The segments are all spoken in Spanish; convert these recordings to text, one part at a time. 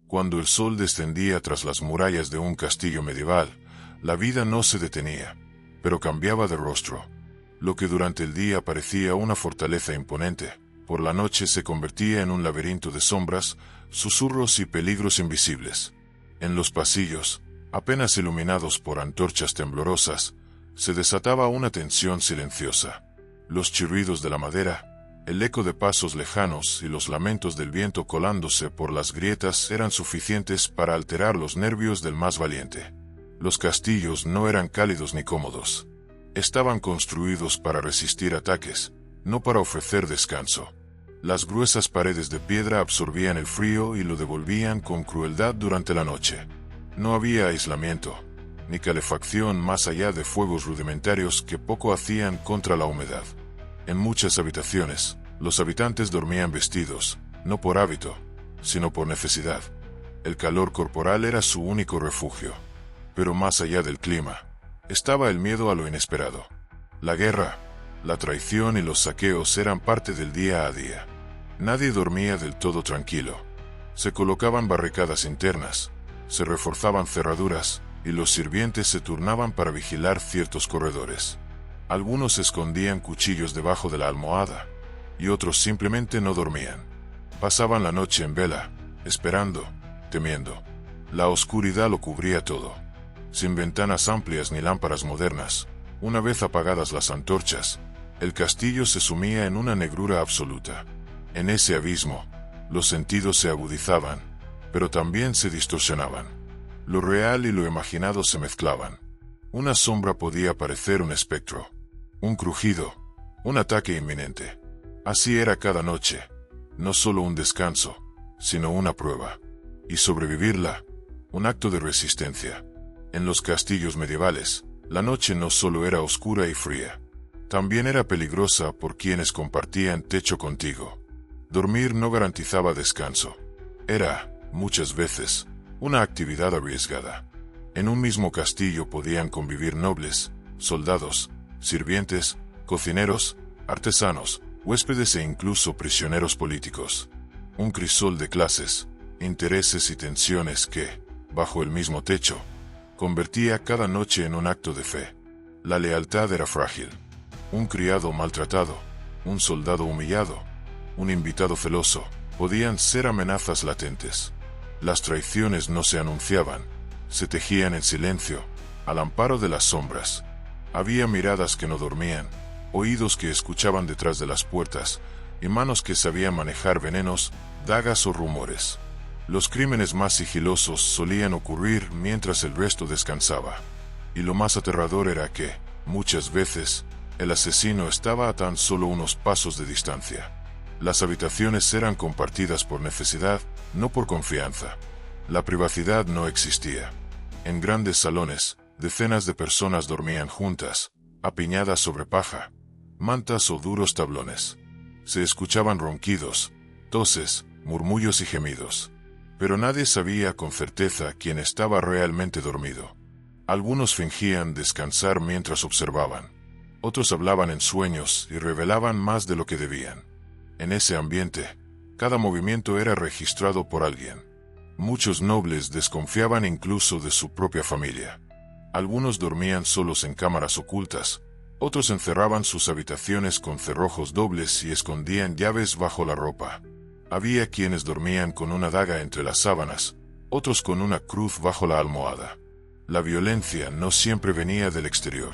Cuando el sol descendía tras las murallas de un castillo medieval, la vida no se detenía, pero cambiaba de rostro. Lo que durante el día parecía una fortaleza imponente, por la noche se convertía en un laberinto de sombras, susurros y peligros invisibles. En los pasillos, apenas iluminados por antorchas temblorosas, se desataba una tensión silenciosa. Los chirridos de la madera, el eco de pasos lejanos y los lamentos del viento colándose por las grietas eran suficientes para alterar los nervios del más valiente. Los castillos no eran cálidos ni cómodos. Estaban construidos para resistir ataques, no para ofrecer descanso. Las gruesas paredes de piedra absorbían el frío y lo devolvían con crueldad durante la noche. No había aislamiento, ni calefacción más allá de fuegos rudimentarios que poco hacían contra la humedad. En muchas habitaciones, los habitantes dormían vestidos, no por hábito, sino por necesidad. El calor corporal era su único refugio. Pero más allá del clima, estaba el miedo a lo inesperado. La guerra, la traición y los saqueos eran parte del día a día. Nadie dormía del todo tranquilo. Se colocaban barricadas internas, se reforzaban cerraduras, y los sirvientes se turnaban para vigilar ciertos corredores. Algunos escondían cuchillos debajo de la almohada, y otros simplemente no dormían. Pasaban la noche en vela, esperando, temiendo. La oscuridad lo cubría todo. Sin ventanas amplias ni lámparas modernas, una vez apagadas las antorchas, el castillo se sumía en una negrura absoluta. En ese abismo, los sentidos se agudizaban, pero también se distorsionaban. Lo real y lo imaginado se mezclaban. Una sombra podía parecer un espectro, un crujido, un ataque inminente. Así era cada noche, no solo un descanso, sino una prueba. Y sobrevivirla, un acto de resistencia. En los castillos medievales, la noche no solo era oscura y fría, también era peligrosa por quienes compartían techo contigo. Dormir no garantizaba descanso. Era, muchas veces, una actividad arriesgada. En un mismo castillo podían convivir nobles, soldados, sirvientes, cocineros, artesanos, huéspedes e incluso prisioneros políticos. Un crisol de clases, intereses y tensiones que, bajo el mismo techo, convertía cada noche en un acto de fe. La lealtad era frágil. Un criado maltratado, un soldado humillado, un invitado celoso, podían ser amenazas latentes. Las traiciones no se anunciaban, se tejían en silencio, al amparo de las sombras. Había miradas que no dormían, oídos que escuchaban detrás de las puertas, y manos que sabían manejar venenos, dagas o rumores. Los crímenes más sigilosos solían ocurrir mientras el resto descansaba. Y lo más aterrador era que, muchas veces, el asesino estaba a tan solo unos pasos de distancia. Las habitaciones eran compartidas por necesidad, no por confianza. La privacidad no existía. En grandes salones, decenas de personas dormían juntas, apiñadas sobre paja, mantas o duros tablones. Se escuchaban ronquidos, toses, murmullos y gemidos. Pero nadie sabía con certeza quién estaba realmente dormido. Algunos fingían descansar mientras observaban. Otros hablaban en sueños y revelaban más de lo que debían. En ese ambiente, cada movimiento era registrado por alguien. Muchos nobles desconfiaban incluso de su propia familia. Algunos dormían solos en cámaras ocultas, otros encerraban sus habitaciones con cerrojos dobles y escondían llaves bajo la ropa. Había quienes dormían con una daga entre las sábanas, otros con una cruz bajo la almohada. La violencia no siempre venía del exterior.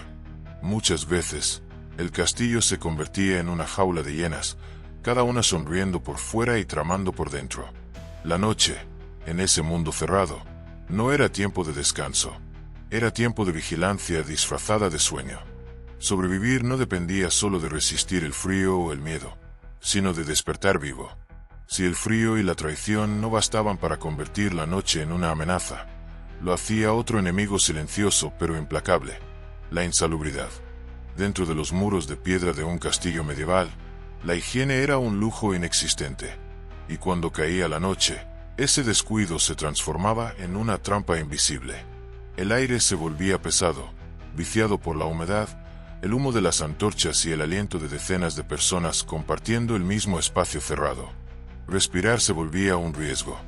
Muchas veces, el castillo se convertía en una jaula de hienas, cada una sonriendo por fuera y tramando por dentro. La noche, en ese mundo cerrado, no era tiempo de descanso. Era tiempo de vigilancia disfrazada de sueño. Sobrevivir no dependía solo de resistir el frío o el miedo, sino de despertar vivo. Si el frío y la traición no bastaban para convertir la noche en una amenaza, lo hacía otro enemigo silencioso pero implacable: la insalubridad. Dentro de los muros de piedra de un castillo medieval, la higiene era un lujo inexistente, y cuando caía la noche, ese descuido se transformaba en una trampa invisible. El aire se volvía pesado, viciado por la humedad, el humo de las antorchas y el aliento de decenas de personas compartiendo el mismo espacio cerrado. Respirar se volvía un riesgo.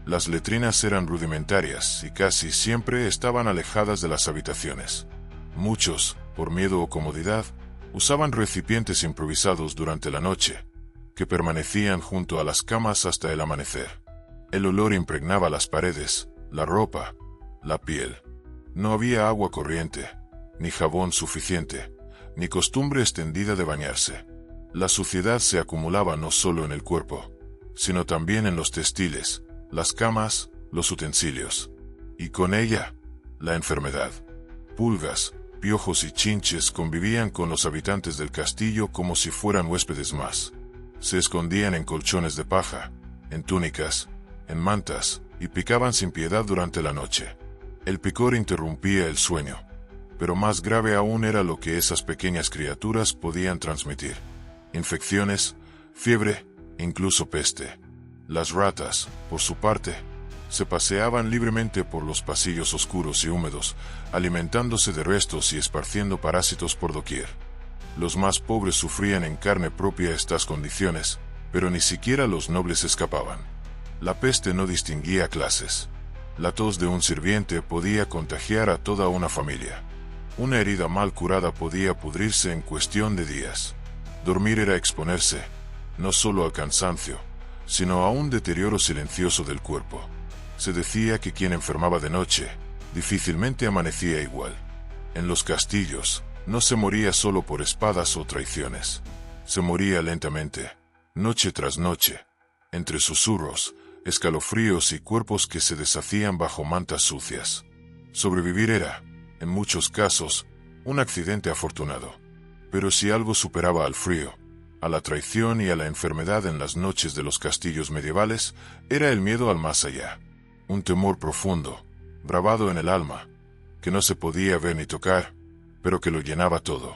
Las letrinas eran rudimentarias y casi siempre estaban alejadas de las habitaciones. Muchos, por miedo o comodidad, usaban recipientes improvisados durante la noche, que permanecían junto a las camas hasta el amanecer. El olor impregnaba las paredes, la ropa, la piel. No había agua corriente, ni jabón suficiente, ni costumbre extendida de bañarse. La suciedad se acumulaba no solo en el cuerpo, sino también en los textiles, las camas, los utensilios. Y con ella, la enfermedad. Pulgas, piojos y chinches convivían con los habitantes del castillo como si fueran huéspedes más. Se escondían en colchones de paja, en túnicas, en mantas, y picaban sin piedad durante la noche. El picor interrumpía el sueño, pero más grave aún era lo que esas pequeñas criaturas podían transmitir: infecciones, fiebre, incluso peste. Las ratas, por su parte, se paseaban libremente por los pasillos oscuros y húmedos, alimentándose de restos y esparciendo parásitos por doquier. Los más pobres sufrían en carne propia estas condiciones, pero ni siquiera los nobles escapaban. La peste no distinguía clases. La tos de un sirviente podía contagiar a toda una familia. Una herida mal curada podía pudrirse en cuestión de días. Dormir era exponerse, no solo al cansancio, sino a un deterioro silencioso del cuerpo. Se decía que quien enfermaba de noche, difícilmente amanecía igual. En los castillos, no se moría solo por espadas o traiciones. Se moría lentamente, noche tras noche, entre susurros, escalofríos y cuerpos que se deshacían bajo mantas sucias. Sobrevivir era, en muchos casos, un accidente afortunado. Pero si algo superaba al frío, a la traición y a la enfermedad en las noches de los castillos medievales, era el miedo al más allá. Un temor profundo, grabado en el alma, que no se podía ver ni tocar, pero que lo llenaba todo.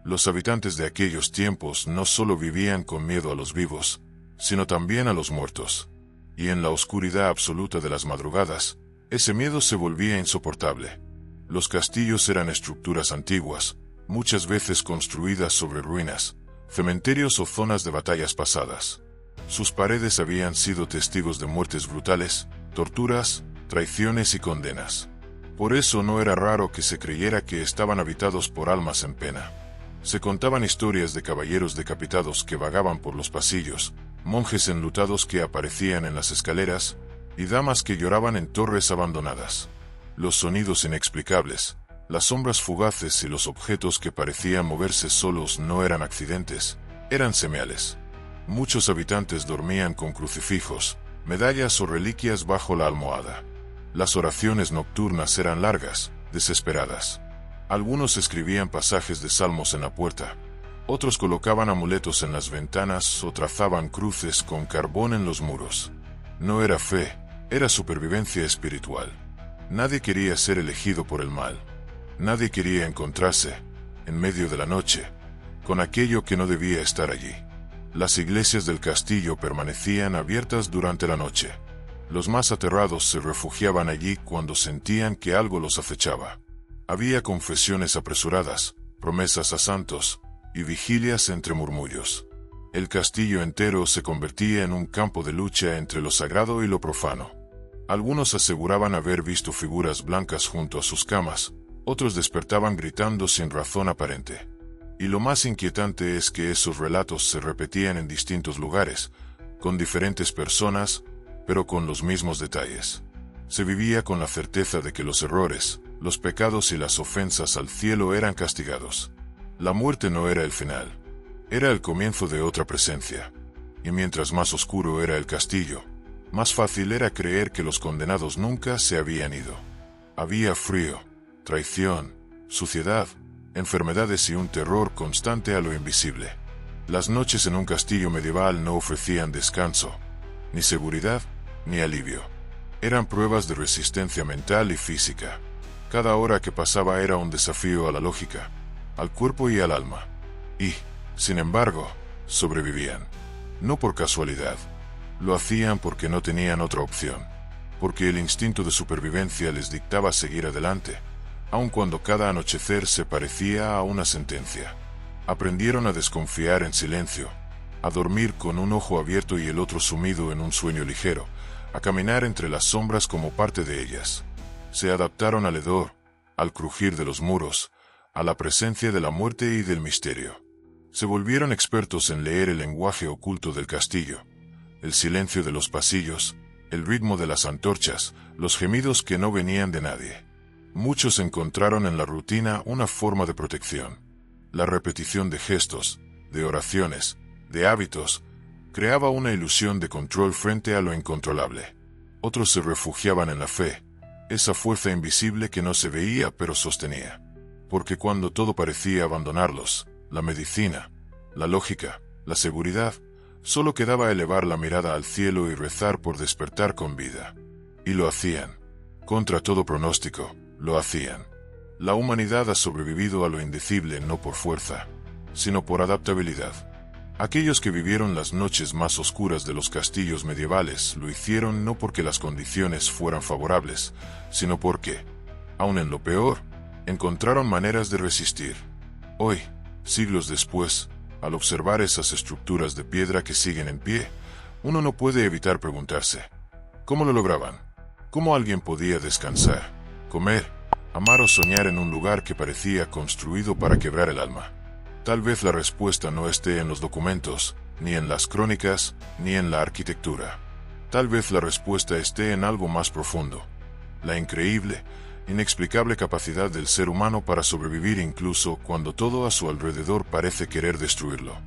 Los habitantes de aquellos tiempos no solo vivían con miedo a los vivos, sino también a los muertos. Y en la oscuridad absoluta de las madrugadas, ese miedo se volvía insoportable. Los castillos eran estructuras antiguas, muchas veces construidas sobre ruinas, cementerios o zonas de batallas pasadas. Sus paredes habían sido testigos de muertes brutales, torturas, traiciones y condenas. Por eso no era raro que se creyera que estaban habitados por almas en pena. Se contaban historias de caballeros decapitados que vagaban por los pasillos, monjes enlutados que aparecían en las escaleras, y damas que lloraban en torres abandonadas. Los sonidos inexplicables, las sombras fugaces y los objetos que parecían moverse solos no eran accidentes, eran señales. Muchos habitantes dormían con crucifijos, medallas o reliquias bajo la almohada. Las oraciones nocturnas eran largas, desesperadas. Algunos escribían pasajes de salmos en la puerta, otros colocaban amuletos en las ventanas o trazaban cruces con carbón en los muros. No era fe, era supervivencia espiritual. Nadie quería ser elegido por el mal. Nadie quería encontrarse, en medio de la noche, con aquello que no debía estar allí. Las iglesias del castillo permanecían abiertas durante la noche. Los más aterrados se refugiaban allí cuando sentían que algo los acechaba. Había confesiones apresuradas, promesas a santos, y vigilias entre murmullos. El castillo entero se convertía en un campo de lucha entre lo sagrado y lo profano. Algunos aseguraban haber visto figuras blancas junto a sus camas, otros despertaban gritando sin razón aparente. Y lo más inquietante es que esos relatos se repetían en distintos lugares, con diferentes personas, pero con los mismos detalles. Se vivía con la certeza de que los errores, los pecados y las ofensas al cielo eran castigados. La muerte no era el final, era el comienzo de otra presencia. Y mientras más oscuro era el castillo, más fácil era creer que los condenados nunca se habían ido. Había frío, traición, suciedad, enfermedades y un terror constante a lo invisible. Las noches en un castillo medieval no ofrecían descanso, ni seguridad, ni alivio. Eran pruebas de resistencia mental y física. Cada hora que pasaba era un desafío a la lógica, al cuerpo y al alma. Y, sin embargo, sobrevivían. No por casualidad. Lo hacían porque no tenían otra opción. Porque el instinto de supervivencia les dictaba seguir adelante, aun cuando cada anochecer se parecía a una sentencia. Aprendieron a desconfiar en silencio, a dormir con un ojo abierto y el otro sumido en un sueño ligero, a caminar entre las sombras como parte de ellas. Se adaptaron al hedor, al crujir de los muros, a la presencia de la muerte y del misterio. Se volvieron expertos en leer el lenguaje oculto del castillo, el silencio de los pasillos, el ritmo de las antorchas, los gemidos que no venían de nadie. Muchos encontraron en la rutina una forma de protección. La repetición de gestos, de oraciones, de hábitos, creaba una ilusión de control frente a lo incontrolable. Otros se refugiaban en la fe, esa fuerza invisible que no se veía pero sostenía. Porque cuando todo parecía abandonarlos, la medicina, la lógica, la seguridad, solo quedaba elevar la mirada al cielo y rezar por despertar con vida. Y lo hacían. Contra todo pronóstico, lo hacían. La humanidad ha sobrevivido a lo indecible no por fuerza, sino por adaptabilidad. Aquellos que vivieron las noches más oscuras de los castillos medievales lo hicieron no porque las condiciones fueran favorables, sino porque, aun en lo peor, encontraron maneras de resistir. Hoy, siglos después, al observar esas estructuras de piedra que siguen en pie, uno no puede evitar preguntarse, ¿cómo lo lograban? ¿Cómo alguien podía descansar, comer, amar o soñar en un lugar que parecía construido para quebrar el alma? Tal vez la respuesta no esté en los documentos, ni en las crónicas, ni en la arquitectura. Tal vez la respuesta esté en algo más profundo. La increíble, inexplicable capacidad del ser humano para sobrevivir incluso cuando todo a su alrededor parece querer destruirlo.